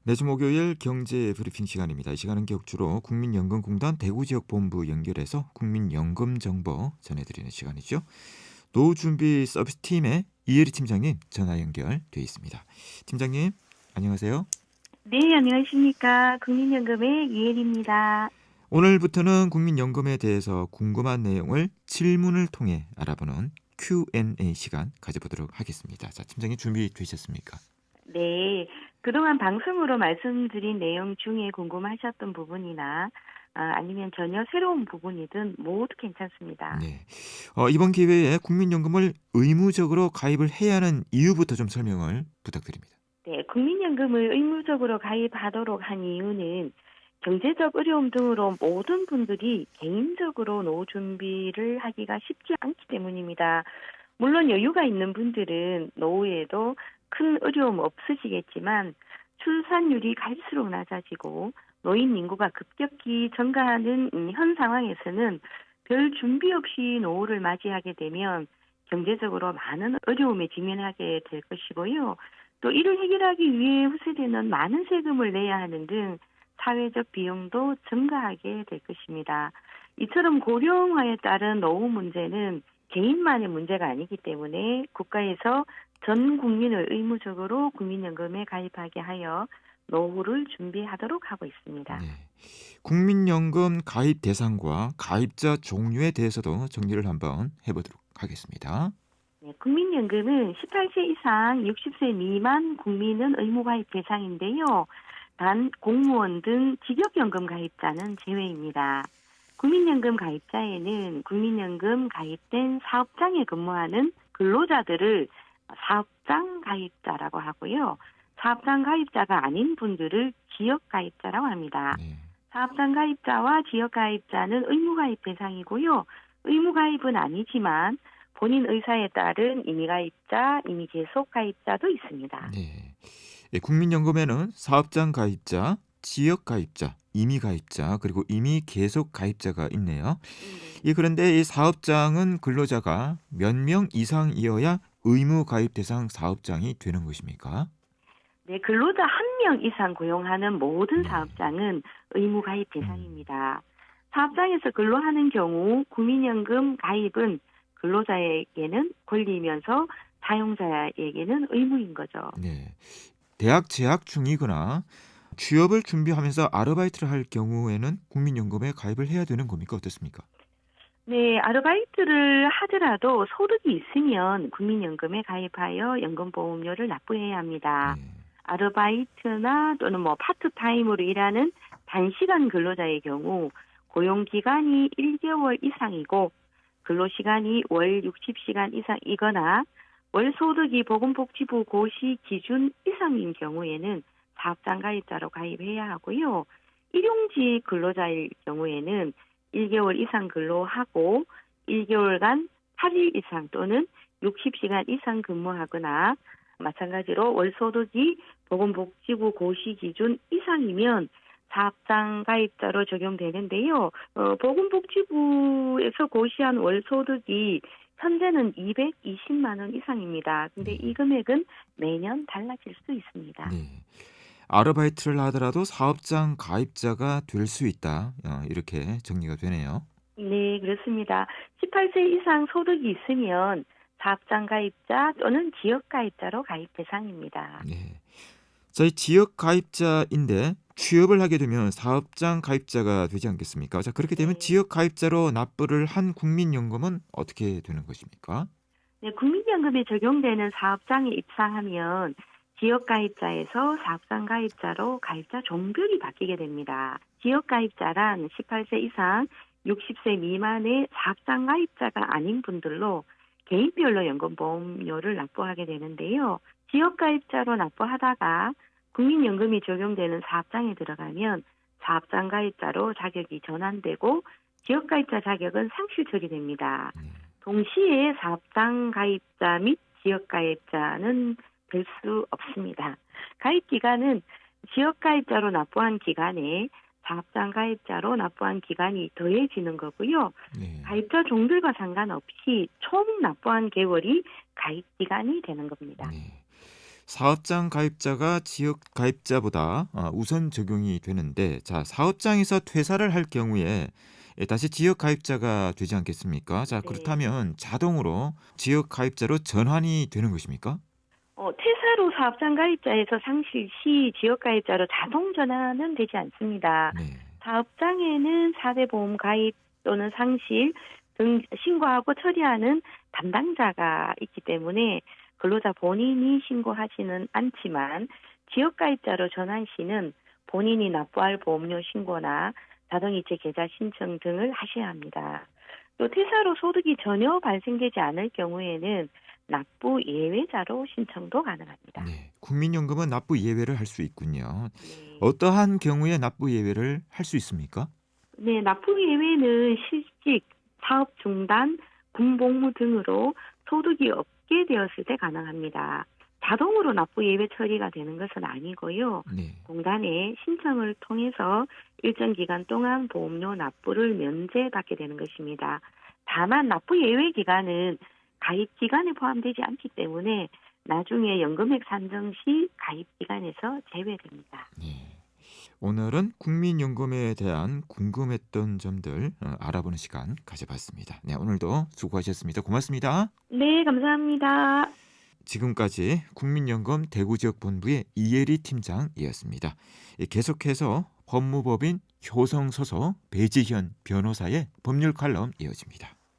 매주 목요일 경제 브리핑 시간입니다. 이 시간은 격주로 국민연금공단 대구지역본부 연결해서 국민연금 정보 전해드리는 시간이죠. 노후준비 서비스팀의 이혜리 팀장님 전화 연결돼 있습니다. 팀장님 안녕하세요. 네, 안녕하십니까. 국민연금의 이혜리입니다. 오늘부터는 국민연금에 대해서 궁금한 내용을 질문을 통해 알아보는 Q&A 시간 가져보도록 하겠습니다. 자, 팀장님 준비되셨습니까? 네, 그동안 방송으로 말씀드린 내용 중에 궁금하셨던 부분이나 아니면 전혀 새로운 부분이든 모두 괜찮습니다. 네. 이번 기회에 국민연금을 의무적으로 가입을 해야 하는 이유부터 좀 설명을 부탁드립니다. 네, 국민연금을 의무적으로 가입하도록 한 이유는 경제적 어려움 등으로 모든 분들이 개인적으로 노후 준비를 하기가 쉽지 않기 때문입니다. 물론 여유가 있는 분들은 노후에도 큰 어려움 없으시겠지만 출산율이 갈수록 낮아지고 노인 인구가 급격히 증가하는 현 상황에서는 별 준비 없이 노후를 맞이하게 되면 경제적으로 많은 어려움에 직면하게 될 것이고요. 또 이를 해결하기 위해 후세대는 많은 세금을 내야 하는 등 사회적 비용도 증가하게 될 것입니다. 이처럼 고령화에 따른 노후 문제는 개인만의 문제가 아니기 때문에 국가에서 전 국민을 의무적으로 국민연금에 가입하게 하여 노후를 준비하도록 하고 있습니다. 네. 국민연금 가입 대상과 가입자 종류에 대해서도 정리를 한번 해보도록 하겠습니다. 네, 국민연금은 18세 이상 60세 미만 국민은 의무가입 대상인데요. 단 공무원 등 직업연금 가입자는 제외입니다. 국민연금 가입자에는 국민연금 가입된 사업장에 근무하는 근로자들을 사업장 가입자라고 하고요. 사업장 가입자가 아닌 분들을 지역가입자라고 합니다. 네. 사업장 가입자와 지역가입자는 의무가입 대상이고요. 의무가입은 아니지만 본인 의사에 따른 임의가입자, 임의계속가입자도 있습니다. 네. 예, 국민연금에는 사업장 가입자, 지역 가입자, 임의 가입자, 그리고 임의 계속 가입자가 있네요. 예, 그런데 이 사업장은 근로자가 몇 명 이상이어야 의무 가입 대상 사업장이 되는 것입니까? 네, 근로자 한 명 이상 고용하는 모든 네. 사업장은 의무가입 음, 대상입니다. 사업장에서 근로하는 경우 국민연금 가입은 근로자에게는 권리이면서 사용자에게는 의무인 거죠. 네. 대학 재학 중이거나 취업을 준비하면서 아르바이트를 할 경우에는 국민연금에 가입을 해야 되는 겁니까? 어떻습니까? 네, 아르바이트를 하더라도 소득이 있으면 국민연금에 가입하여 연금보험료를 납부해야 합니다. 네. 아르바이트나 또는 파트타임으로 일하는 단시간 근로자의 경우 고용기간이 1개월 이상이고 근로시간이 월 60시간 이상이거나 월 소득이 보건복지부 고시 기준 이상인 경우에는 사업장 가입자로 가입해야 하고요. 일용직 근로자일 경우에는 1개월 이상 근로하고 1개월간 8일 이상 또는 60시간 이상 근무하거나 마찬가지로 월소득이 보건복지부 고시 기준 이상이면 사업장 가입자로 적용되는데요. 보건복지부에서 고시한 월소득이 현재는 220만 원 이상입니다. 근데 네. 이 금액은 매년 달라질 수 있습니다. 네. 아르바이트를 하더라도 사업장 가입자가 될 수 있다. 이렇게 정리가 되네요. 네, 그렇습니다. 18세 이상 소득이 있으면 사업장 가입자 또는 지역 가입자로 가입 대상입니다. 네. 저희 지역 가입자인데 취업을 하게 되면 사업장 가입자가 되지 않겠습니까? 자, 그렇게 되면 네. 지역 가입자로 납부를 한 국민연금은 어떻게 되는 것입니까? 네, 국민연금에 적용되는 사업장에 입사하면 지역 가입자에서 사업장 가입자로 가입자 종별이 바뀌게 됩니다. 지역 가입자란 18세 이상 60세 미만의 사업장 가입자가 아닌 분들로 개인별로 연금보험료를 납부하게 되는데요. 지역 가입자로 납부하다가 국민연금이 적용되는 사업장에 들어가면 사업장 가입자로 자격이 전환되고 지역 가입자 자격은 상실 처리됩니다. 네. 동시에 사업장 가입자 및 지역 가입자는 될 수 없습니다. 가입 기간은 지역 가입자로 납부한 기간에 사업장 가입자로 납부한 기간이 더해지는 거고요. 네. 가입자 종들과 상관없이 총 납부한 개월이 가입 기간이 되는 겁니다. 네. 사업장 가입자가 지역 가입자보다 우선 적용이 되는데, 자, 사업장에서 퇴사를 할 경우에 다시 지역 가입자가 되지 않겠습니까? 자, 네. 그렇다면 자동으로 지역 가입자로 전환이 되는 것입니까? 퇴사로 사업장 가입자에서 상실 시 지역 가입자로 자동 전환은 되지 않습니다. 네. 사업장에는 사대보험 가입 또는 상실 등 신고하고 처리하는 담당자가 있기 때문에 근로자 본인이 신고하지는 않지만 지역 가입자로 전환 시는 본인이 납부할 보험료 신고나 자동이체 계좌 신청 등을 하셔야 합니다. 또 퇴사로 소득이 전혀 발생되지 않을 경우에는 납부 예외자로 신청도 가능합니다. 네. 국민연금은 납부 예외를 할 수 있군요. 네. 어떠한 경우에 납부 예외를 할 수 있습니까? 네, 납부 예외는 실직, 사업 중단, 군복무 등으로 소득이 없게 되었을 때 가능합니다. 자동으로 납부 예외 처리가 되는 것은 아니고요. 네. 공단에 신청을 통해서 일정 기간 동안 보험료 납부를 면제받게 되는 것입니다. 다만 납부 예외 기간은 가입 기간에 포함되지 않기 때문에 나중에 연금액 산정 시 가입 기간에서 제외됩니다. 네. 오늘은 국민연금에 대한 궁금했던 점들 알아보는 시간 가져봤습니다. 네, 오늘도 수고하셨습니다. 고맙습니다. 네, 감사합니다. 지금까지 국민연금 대구지역본부의 이혜리 팀장이었습니다. 계속해서 법무법인 효성소속 배지현 변호사의 법률 칼럼 이어집니다.